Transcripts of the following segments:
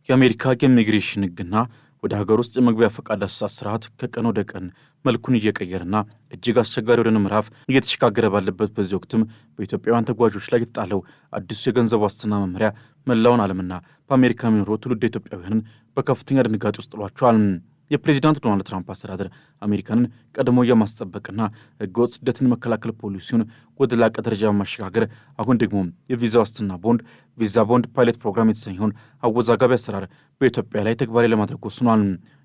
የአሜሪካ የኢሚግሬሽን ሕግና ወደ ሀገር ውስጥ የመግቢያ ፈቃድ አሰጣጥ ስርዓት ከቀን ወደ ቀን መልኩን እየቀየረና እጅግ አስቸጋሪ ወደ ምዕራፍ እየተሸጋገረ ባለበት በዚህ ወቅትም በኢትዮጵያውያን ተጓዦች ላይ የተጣለው አዲሱ የገንዘብ ዋስትና መመሪያ መላውን ዓለምና በአሜሪካ የሚኖሩ ትውልደ ኢትዮጵያውያንን በከፍተኛ ድንጋጤ ውስጥ ጥሏቸዋል። የፕሬዚዳንት ዶናልድ ትራምፕ አስተዳደር አሜሪካንን ቀድሞ የማስጠበቅና ህገወጥ ስደትን መከላከል ፖሊሲውን ወደ ላቀ ደረጃ በማሸጋገር አሁን ደግሞ የቪዛ ዋስትና ቦንድ ቪዛ ቦንድ ፓይለት ፕሮግራም የተሰኘውን አወዛጋቢ አሰራር በኢትዮጵያ ላይ ተግባራዊ ለማድረግ ወስኗል።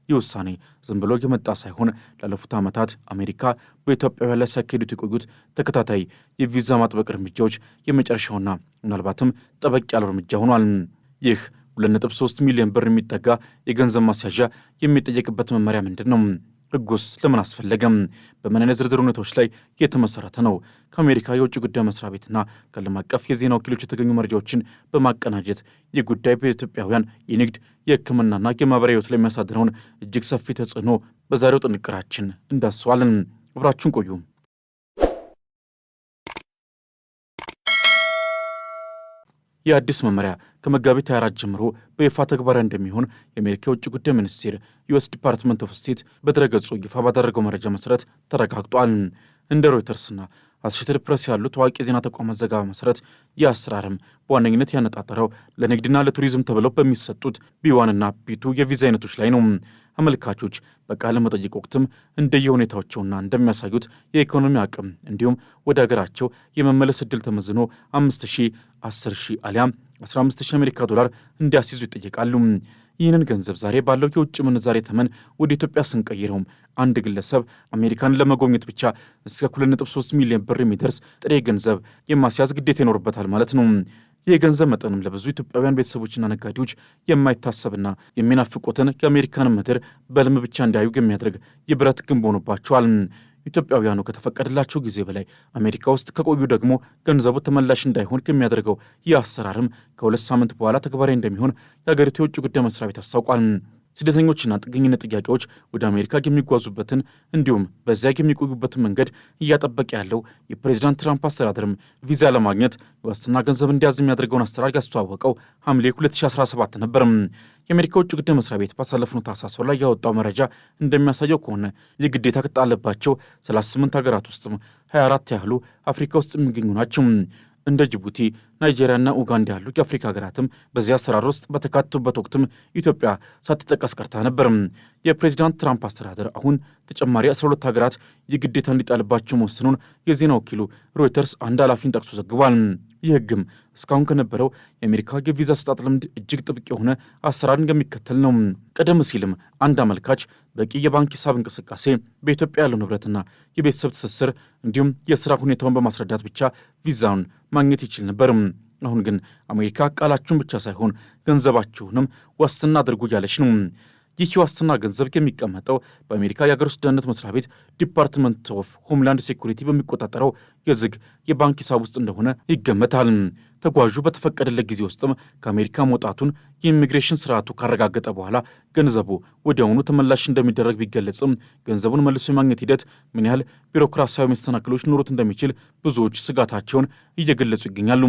ይህ ውሳኔ ዝም ብሎ የመጣ ሳይሆን ላለፉት ዓመታት አሜሪካ በኢትዮጵያውያን ላይ ሲያካሂዱት የቆዩት ተከታታይ የቪዛ ማጥበቅ እርምጃዎች የመጨረሻውና ምናልባትም ጠበቅ ያለው እርምጃ ሆኗል። ይህ 2.3 ሚሊዮን ብር የሚጠጋ የገንዘብ ማስያዣ የሚጠየቅበት መመሪያ ምንድን ነው? ህጉስ ለምን አስፈለገም? በምን አይነት ዝርዝር ሁኔታዎች ላይ የተመሰረተ ነው? ከአሜሪካ የውጭ ጉዳይ መስሪያ ቤትና ከዓለም አቀፍ የዜና ወኪሎች የተገኙ መረጃዎችን በማቀናጀት ይህ ጉዳይ በኢትዮጵያውያን የንግድ የሕክምናና የማህበራዊ ህይወት ላይ የሚያሳድረውን እጅግ ሰፊ ተጽዕኖ በዛሬው ጥንቅራችን እንዳስሰዋለን። አብራችሁን ቆዩ። የአዲስ መመሪያ ከመጋቢት 24 ጀምሮ በይፋ ተግባራዊ እንደሚሆን የአሜሪካ የውጭ ጉዳይ ሚኒስቴር ዩኤስ ዲፓርትመንት ኦፍ ስቴት በድረገጹ ይፋ ባደረገው መረጃ መሰረት ተረጋግጧል። እንደ ሮይተርስና አሶሼትድ ፕሬስ ያሉ ታዋቂ የዜና ተቋማት ዘገባ መሰረት ይህ አሰራርም በዋነኝነት ያነጣጠረው ለንግድና ለቱሪዝም ተብለው በሚሰጡት ቢ1ና ቢ2 የቪዛ አይነቶች ላይ ነው። አመልካቾች በቃለ መጠይቅ ወቅትም እንደየሁኔታቸውና እንደሚያሳዩት የኢኮኖሚ አቅም እንዲሁም ወደ ሀገራቸው የመመለስ ዕድል ተመዝኖ 5,000፣ 10,000 አሊያም 15,000 አሜሪካ ዶላር እንዲያስይዙ ይጠየቃሉ። ይህንን ገንዘብ ዛሬ ባለው የውጭ ምንዛሬ ተመን ወደ ኢትዮጵያ ስንቀይረውም አንድ ግለሰብ አሜሪካን ለመጎብኘት ብቻ እስከ 2.3 ሚሊዮን ብር የሚደርስ ጥሬ ገንዘብ የማስያዝ ግዴታ ይኖርበታል ማለት ነው። የገንዘብ መጠንም ለብዙ ኢትዮጵያውያን ቤተሰቦችና ነጋዴዎች የማይታሰብና የሚናፍቁትን የአሜሪካን ምድር በሕልም ብቻ እንዲያዩ የሚያደርግ የብረት ግንብ ሆኖባቸዋል። ኢትዮጵያውያኑ ከተፈቀደላቸው ጊዜ በላይ አሜሪካ ውስጥ ከቆዩ ደግሞ ገንዘቡ ተመላሽ እንዳይሆን የሚያደርገው ይህ አሰራርም ከ2 ሳምንት በኋላ ተግባራዊ እንደሚሆን የሀገሪቱ የውጭ ጉዳይ መስሪያ ቤት አስታውቋል። ስደተኞችና ጥገኝነት ጥያቄዎች ወደ አሜሪካ የሚጓዙበትን እንዲሁም በዚያ የሚቆዩበትን መንገድ እያጠበቀ ያለው የፕሬዚዳንት ትራምፕ አስተዳደርም ቪዛ ለማግኘት የዋስትና ገንዘብ እንዲያዝ የሚያደርገውን አሰራር ያስተዋወቀው ሐምሌ 2017 ነበር። የአሜሪካ ውጭ ጉዳይ መስሪያ ቤት ባሳለፍነው ታህሳስ ላይ ያወጣው መረጃ እንደሚያሳየው ከሆነ ይህ ግዴታ ከጣለባቸው 38 ሀገራት ውስጥም 24 ያህሉ አፍሪካ ውስጥ የሚገኙ ናቸው። እንደ ጅቡቲ፣ ናይጄሪያና ኡጋንዳ ያሉ የአፍሪካ ሀገራትም በዚህ አሰራር ውስጥ በተካተቱበት ወቅትም ኢትዮጵያ ሳትጠቀስ ቀርታ ነበር። የፕሬዚዳንት ትራምፕ አስተዳደር አሁን ተጨማሪ 12 ሀገራት የግዴታ እንዲጣልባቸው መወሰኑን የዜና ወኪሉ ሮይተርስ አንድ ኃላፊን ጠቅሶ ዘግቧል። ይህ ህግም እስካሁን ከነበረው የአሜሪካ የቪዛ አሰጣጥ ልምድ እጅግ ጥብቅ የሆነ አሰራርን የሚከተል ነው። ቀደም ሲልም አንድ አመልካች በቂ የባንክ ሂሳብ እንቅስቃሴ፣ በኢትዮጵያ ያለው ንብረትና የቤተሰብ ትስስር እንዲሁም የሥራ ሁኔታውን በማስረዳት ብቻ ቪዛውን ማግኘት ይችል ነበር። አሁን ግን አሜሪካ ቃላችሁን ብቻ ሳይሆን ገንዘባችሁንም ዋስትና አድርጉ እያለች ነው። ይህ የዋስትና ገንዘብ የሚቀመጠው በአሜሪካ የሀገር ውስጥ ደህንነት መስሪያ ቤት ዲፓርትመንት ኦፍ ሆምላንድ ሴኩሪቲ በሚቆጣጠረው የዝግ የባንክ ሂሳብ ውስጥ እንደሆነ ይገመታል። ተጓዡ በተፈቀደለት ጊዜ ውስጥም ከአሜሪካ መውጣቱን የኢሚግሬሽን ስርዓቱ ካረጋገጠ በኋላ ገንዘቡ ወዲያውኑ ተመላሽ እንደሚደረግ ቢገለጽም ገንዘቡን መልሶ የማግኘት ሂደት ምን ያህል ቢሮክራሲያዊ መሰናክሎች ኖሮት እንደሚችል ብዙዎች ስጋታቸውን እየገለጹ ይገኛሉ።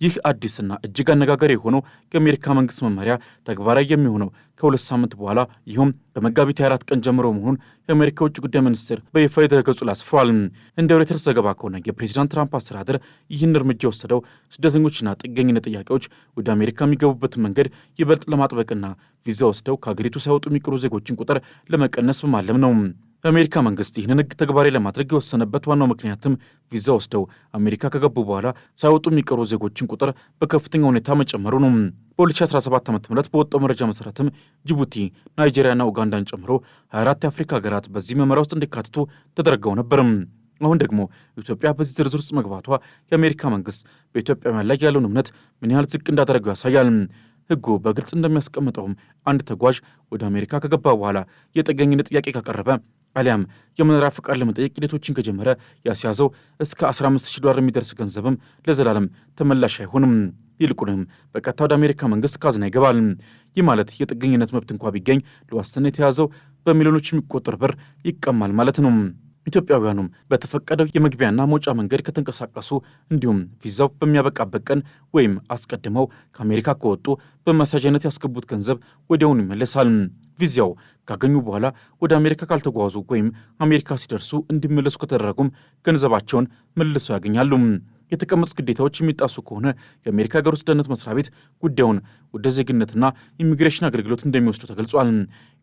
ይህ አዲስና እጅግ አነጋጋሪ የሆነው የአሜሪካ መንግስት መመሪያ ተግባራዊ የሚሆነው ከ2 ሳምንት በኋላ ይሁም በመጋቢት 24 ቀን ጀምሮ መሆኑን የአሜሪካ ውጭ ጉዳይ ሚኒስቴር በይፋ ድረገጹ ላይ አስፍሯል። እንደ ሮይተርስ ዘገባ ከሆነ የፕሬዚዳንት ትራምፕ አስተዳደር ይህን እርምጃ የወሰደው ስደተኞችና ጥገኝነት ጥያቄዎች ወደ አሜሪካ የሚገቡበትን መንገድ ይበልጥ ለማጥበቅና ቪዛ ወስደው ከሀገሪቱ ሳይወጡ የሚቀሩ ዜጎችን ቁጥር ለመቀነስ በማለም ነው። የአሜሪካ መንግስት ይህንን ህግ ተግባራዊ ለማድረግ የወሰነበት ዋናው ምክንያትም ቪዛ ወስደው አሜሪካ ከገቡ በኋላ ሳይወጡ የሚቀሩ ዜጎችን ቁጥር በከፍተኛ ሁኔታ መጨመሩ ነው። በ2017 ዓ.ም በወጣው መረጃ መሰረትም ጅቡቲ፣ ናይጄሪያና ኡጋንዳን ጨምሮ 24 የአፍሪካ ሀገራት በዚህ መመሪያ ውስጥ እንዲካተቱ ተደርገው ነበር። አሁን ደግሞ ኢትዮጵያ በዚህ ዝርዝር ውስጥ መግባቷ የአሜሪካ መንግስት በኢትዮጵያውያን ላይ ያለውን እምነት ምን ያህል ዝቅ እንዳደረገው ያሳያል። ህጉ በግልጽ እንደሚያስቀምጠውም አንድ ተጓዥ ወደ አሜሪካ ከገባ በኋላ የጥገኝነት ጥያቄ ካቀረበ አሊያም የመኖሪያ ፈቃድ ለመጠየቅ ሂደቶችን ከጀመረ ያስያዘው እስከ 15,000 ዶላር የሚደርስ ገንዘብም ለዘላለም ተመላሽ አይሆንም። ይልቁንም በቀጥታ ወደ አሜሪካ መንግስት ካዝና ይገባል። ይህ ማለት የጥገኝነት መብት እንኳ ቢገኝ ለዋስትና የተያዘው በሚሊዮኖች የሚቆጠር ብር ይቀማል ማለት ነው። ኢትዮጵያውያኑም በተፈቀደው የመግቢያና መውጫ መንገድ ከተንቀሳቀሱ እንዲሁም ቪዛው በሚያበቃበት ቀን ወይም አስቀድመው ከአሜሪካ ከወጡ በማሳጃነት ያስገቡት ገንዘብ ወዲያውኑ ይመለሳል። ቪዛው ካገኙ በኋላ ወደ አሜሪካ ካልተጓዙ ወይም አሜሪካ ሲደርሱ እንዲመለሱ ከተደረጉም ገንዘባቸውን መልሰው ያገኛሉ። የተቀመጡት ግዴታዎች የሚጣሱ ከሆነ የአሜሪካ ሀገር ውስጥ ደህንነት መስሪያ ቤት ጉዳዩን ወደ ዜግነትና ኢሚግሬሽን አገልግሎት እንደሚወስዱ ተገልጿል።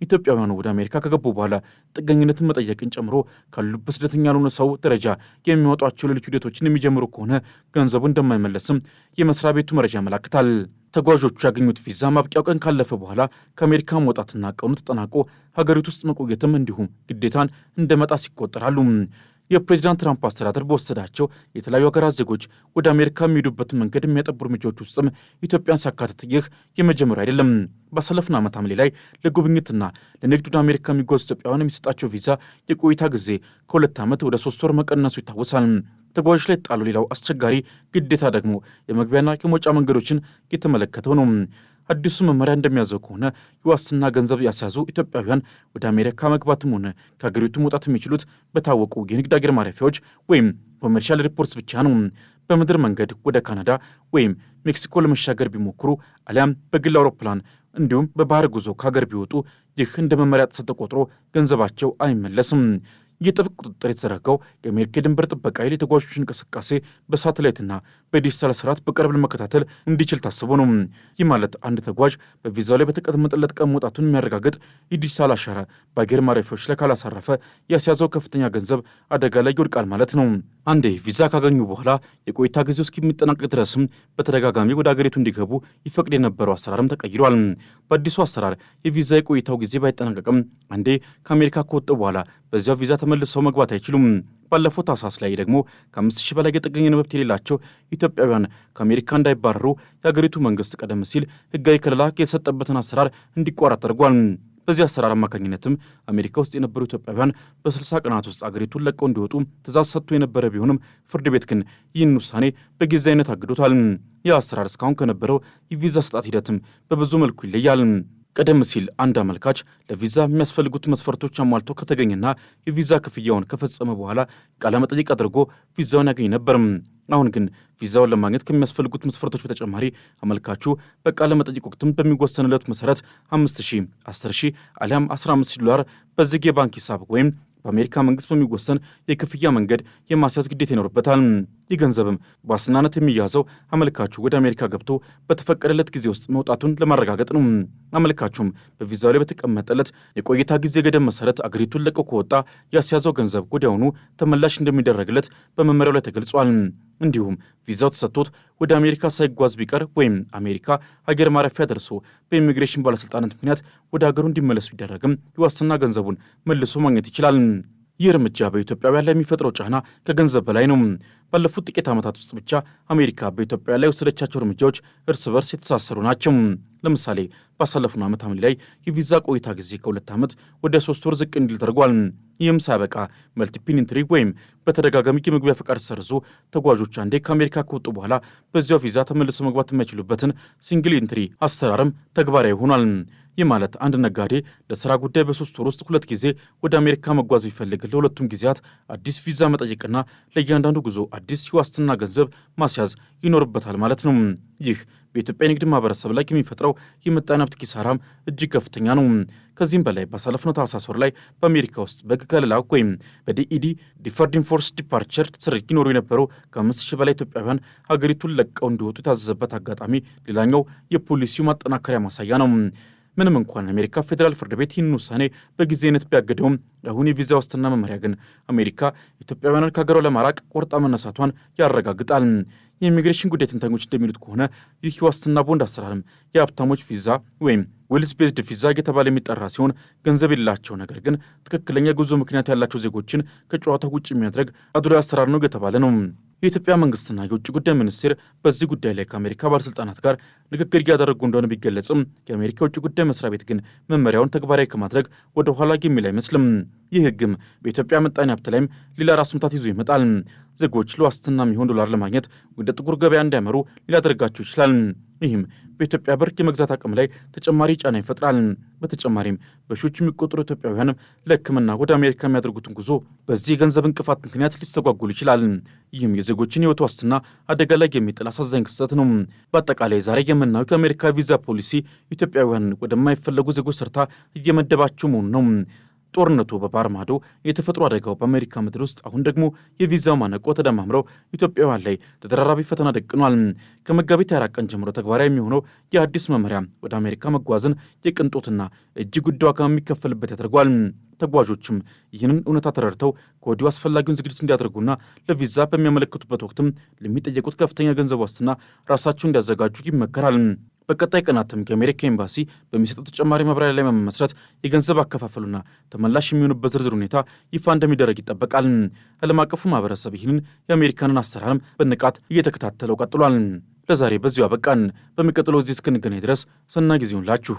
ኢትዮጵያውያኑ ወደ አሜሪካ ከገቡ በኋላ ጥገኝነትን መጠየቅን ጨምሮ ካሉበት ስደተኛ ያልሆነ ሰው ደረጃ የሚያወጧቸው ሌሎች ሂደቶችን የሚጀምሩ ከሆነ ገንዘቡ እንደማይመለስም የመስሪያ ቤቱ መረጃ ያመላክታል። ተጓዦቹ ያገኙት ቪዛ ማብቂያው ቀን ካለፈ በኋላ ከአሜሪካ መውጣትና ቀኑ ተጠናቆ ሀገሪቱ ውስጥ መቆየትም እንዲሁም ግዴታን እንደ መጣስ ይቆጠራሉ። የፕሬዚዳንት ትራምፕ አስተዳደር በወሰዳቸው የተለያዩ ሀገራት ዜጎች ወደ አሜሪካ የሚሄዱበትን መንገድ የሚያጠቡ እርምጃዎች ውስጥም ኢትዮጵያን ሲያካትት ይህ የመጀመሪያ አይደለም። ባሳለፍነው ዓመት ሐምሌ ላይ ለጉብኝትና ለንግድ ወደ አሜሪካ የሚጓዙ ኢትዮጵያውያን የሚሰጣቸው ቪዛ የቆይታ ጊዜ ከ2 ዓመት ወደ 3 ወር መቀነሱ ይታወሳል። ተጓዦች ላይ ጣሉ ሌላው አስቸጋሪ ግዴታ ደግሞ የመግቢያና የመውጫ መንገዶችን የተመለከተው ነው። አዲሱ መመሪያ እንደሚያዘው ከሆነ የዋስትና ገንዘብ ያስያዙ ኢትዮጵያውያን ወደ አሜሪካ መግባትም ሆነ ከሀገሪቱ መውጣት የሚችሉት በታወቁ የንግድ አየር ማረፊያዎች ወይም ኮመርሻል ሪፖርትስ ብቻ ነው። በምድር መንገድ ወደ ካናዳ ወይም ሜክሲኮ ለመሻገር ቢሞክሩ አሊያም በግል አውሮፕላን እንዲሁም በባህር ጉዞ ከሀገር ቢወጡ ይህ እንደ መመሪያ ጥሰት ተቆጥሮ ገንዘባቸው አይመለስም። የጥብቅ ቁጥጥር የተዘረጋው የአሜሪካ የድንበር ጥበቃ ኃይል የተጓዦች እንቅስቃሴ በሳተላይትና በዲጂታል ስርዓት በቅርብ ለመከታተል እንዲችል ታስቦ ነው። ይህ ማለት አንድ ተጓዥ በቪዛው ላይ በተቀመጠለት ቀን መውጣቱን የሚያረጋግጥ የዲጂታል አሻራ በአየር ማረፊያዎች ላይ ካላሳረፈ ያስያዘው ከፍተኛ ገንዘብ አደጋ ላይ ይወድቃል ማለት ነው። አንዴ ቪዛ ካገኙ በኋላ የቆይታ ጊዜው እስኪጠናቀቅ ድረስም በተደጋጋሚ ወደ አገሪቱ እንዲገቡ ይፈቅድ የነበረው አሰራርም ተቀይሯል። በአዲሱ አሰራር የቪዛ የቆይታው ጊዜ ባይጠናቀቅም አንዴ ከአሜሪካ ከወጡ በኋላ በዚያው ቪዛ ተመልሰው መግባት አይችሉም። ባለፈው ታህሳስ ላይ ደግሞ ከ5000 በላይ የጥገኝነት መብት የሌላቸው ኢትዮጵያውያን ከአሜሪካ እንዳይባረሩ የአገሪቱ መንግስት ቀደም ሲል ህጋዊ ከለላ የሰጠበትን አሰራር እንዲቋረጥ አድርጓል። በዚህ አሰራር አማካኝነትም አሜሪካ ውስጥ የነበሩ ኢትዮጵያውያን በ60 ቀናት ውስጥ አገሪቱን ለቀው እንዲወጡ ትእዛዝ ሰጥቶ የነበረ ቢሆንም ፍርድ ቤት ግን ይህን ውሳኔ በጊዜያዊነት አግዶታል። ይህ አሰራር እስካሁን ከነበረው የቪዛ ስጣት ሂደትም በብዙ መልኩ ይለያል። ቀደም ሲል አንድ አመልካች ለቪዛ የሚያስፈልጉት መስፈርቶች አሟልቶ ከተገኘና የቪዛ ክፍያውን ከፈጸመ በኋላ ቃለ መጠይቅ አድርጎ ቪዛውን ያገኝ ነበር። አሁን ግን ቪዛውን ለማግኘት ከሚያስፈልጉት መስፈርቶች በተጨማሪ አመልካቹ በቃለ መጠይቅ ወቅትም በሚወሰንለት መሰረት 5000፣ 10000 አሊያም $15000 በዝግ የባንክ ሂሳብ ወይም በአሜሪካ መንግስት በሚወሰን የክፍያ መንገድ የማስያዝ ግዴታ ይኖርበታል። ይህ ገንዘብም በዋስትናነት የሚያዘው አመልካቹ ወደ አሜሪካ ገብቶ በተፈቀደለት ጊዜ ውስጥ መውጣቱን ለማረጋገጥ ነው። አመልካቹም በቪዛው ላይ በተቀመጠለት የቆይታ ጊዜ ገደብ መሰረት አገሪቱን ለቆ ከወጣ ያስያዘው ገንዘብ ወዲያውኑ ተመላሽ እንደሚደረግለት በመመሪያው ላይ ተገልጿል። እንዲሁም ቪዛው ተሰጥቶት ወደ አሜሪካ ሳይጓዝ ቢቀር ወይም አሜሪካ አየር ማረፊያ ደርሶ በኢሚግሬሽን ባለስልጣናት ምክንያት ወደ ሀገሩ እንዲመለስ ቢደረግም የዋስትና ገንዘቡን መልሶ ማግኘት ይችላል። ይህ እርምጃ በኢትዮጵያውያን ላይ የሚፈጥረው ጫና ከገንዘብ በላይ ነው። ባለፉት ጥቂት ዓመታት ውስጥ ብቻ አሜሪካ በኢትዮጵያ ላይ የወሰደቻቸው እርምጃዎች እርስ በርስ የተሳሰሩ ናቸው። ለምሳሌ ባሳለፍነው ዓመት ሐምሌ ላይ የቪዛ ቆይታ ጊዜ ከ2 ዓመት ወደ 3 ወር ዝቅ እንዲል ተደርጓል። ይህም ሳያበቃ መልቲፕል ኢንትሪ ወይም በተደጋጋሚ የመግቢያ ፈቃድ ሰርዞ ተጓዦች አንዴ ከአሜሪካ ከወጡ በኋላ በዚያው ቪዛ ተመልሰው መግባት የማይችሉበትን ሲንግል ኢንትሪ አሰራርም ተግባራዊ ሆኗል። ይህ ማለት አንድ ነጋዴ ለሥራ ጉዳይ በ3 ወር ውስጥ 2 ጊዜ ወደ አሜሪካ መጓዝ ቢፈልግ ለሁለቱም ጊዜያት አዲስ ቪዛ መጠየቅና ለእያንዳንዱ ጉዞ አዲስ የዋስትና ገንዘብ ማስያዝ ይኖርበታል ማለት ነው። ይህ በኢትዮጵያ ንግድ ማህበረሰብ ላይ የሚፈጥረው የምጣኔ ሀብት ኪሳራም እጅግ ከፍተኛ ነው። ከዚህም በላይ ባሳለፍነው ታህሳስ ወር ላይ በአሜሪካ ውስጥ በሕግ ከለላ ወይም በዲኢዲ ዲፈርድ ኢንፎርስድ ዲፓርቸር ስር ይኖሩ የነበሩ ከ5000 በላይ ኢትዮጵያውያን ሀገሪቱን ለቀው እንዲወጡ የታዘዘበት አጋጣሚ ሌላኛው የፖሊሲው ማጠናከሪያ ማሳያ ነው። ምንም እንኳን አሜሪካ ፌዴራል ፍርድ ቤት ይህን ውሳኔ በጊዜነት ቢያገደውም አሁን የቪዛ ዋስትና መመሪያ ግን አሜሪካ ኢትዮጵያውያንን ከሀገሯ ለማራቅ ቆርጣ መነሳቷን ያረጋግጣል። የኢሚግሬሽን ጉዳይ ተንታኞች እንደሚሉት ከሆነ ይህ የዋስትና ቦንድ አሰራርም የሀብታሞች ቪዛ ወይም ዌልስ ቤዝድ ቪዛ እየተባለ የሚጠራ ሲሆን ገንዘብ የሌላቸው ነገር ግን ትክክለኛ ጉዞ ምክንያት ያላቸው ዜጎችን ከጨዋታ ውጭ የሚያደርግ አድሏዊ አሰራር ነው የተባለ ነው። የኢትዮጵያ መንግስትና የውጭ ጉዳይ ሚኒስቴር በዚህ ጉዳይ ላይ ከአሜሪካ ባለስልጣናት ጋር ንግግር እያደረጉ እንደሆነ ቢገለጽም የአሜሪካ የውጭ ጉዳይ መስሪያ ቤት ግን መመሪያውን ተግባራዊ ከማድረግ ወደ ኋላ የሚል አይመስልም። ይህ ህግም በኢትዮጵያ ምጣኔ ሀብት ላይም ሌላ ራስ ምታት ይዞ ይመጣል። ዜጎች ለዋስትና የሚሆን ዶላር ለማግኘት ወደ ጥቁር ገበያ እንዳያመሩ ሊያደርጋቸው ይችላል። ይህም በኢትዮጵያ ብር የመግዛት አቅም ላይ ተጨማሪ ጫና ይፈጥራል። በተጨማሪም በሺዎች የሚቆጠሩ ኢትዮጵያውያን ለሕክምና ወደ አሜሪካ የሚያደርጉትን ጉዞ በዚህ የገንዘብ እንቅፋት ምክንያት ሊስተጓጉል ይችላል። ይህም የዜጎችን የሕይወት ዋስትና አደጋ ላይ የሚጥል አሳዛኝ ክስተት ነው። በአጠቃላይ ዛሬ የምናየው የአሜሪካ ቪዛ ፖሊሲ ኢትዮጵያውያን ወደማይፈለጉ ዜጎች ሰርታ እየመደባቸው መሆኑ ነው። ጦርነቱ በባህር ማዶ፣ የተፈጥሮ አደጋው በአሜሪካ ምድር ውስጥ፣ አሁን ደግሞ የቪዛው ማነቆ ተደማምረው ኢትዮጵያውያን ላይ ተደራራቢ ፈተና ደቅኗል። ከመጋቢት 24 ቀን ጀምሮ ተግባራዊ የሚሆነው የአዲስ መመሪያ ወደ አሜሪካ መጓዝን የቅንጦትና እጅግ ውድ ዋጋ የሚከፈልበት ያደርጓል። ተጓዦችም ይህንን እውነታ ተረድተው ከወዲሁ አስፈላጊውን ዝግጅት እንዲያደርጉና ለቪዛ በሚያመለክቱበት ወቅትም ለሚጠየቁት ከፍተኛ ገንዘብ ዋስትና ራሳቸውን እንዲያዘጋጁ ይመከራል። በቀጣይ ቀናትም የአሜሪካ ኤምባሲ በሚሰጠው ተጨማሪ ማብራሪያ ላይ መመስረት የገንዘብ አከፋፈሉና ተመላሽ የሚሆኑበት ዝርዝር ሁኔታ ይፋ እንደሚደረግ ይጠበቃል። ዓለም አቀፉ ማህበረሰብ ይህንን የአሜሪካንን አሰራርም በንቃት እየተከታተለው ቀጥሏል። ለዛሬ በዚሁ አበቃን። በሚቀጥለው ጊዜ እስክንገናኝ ድረስ ሰናይ ጊዜ ይሁንላችሁ።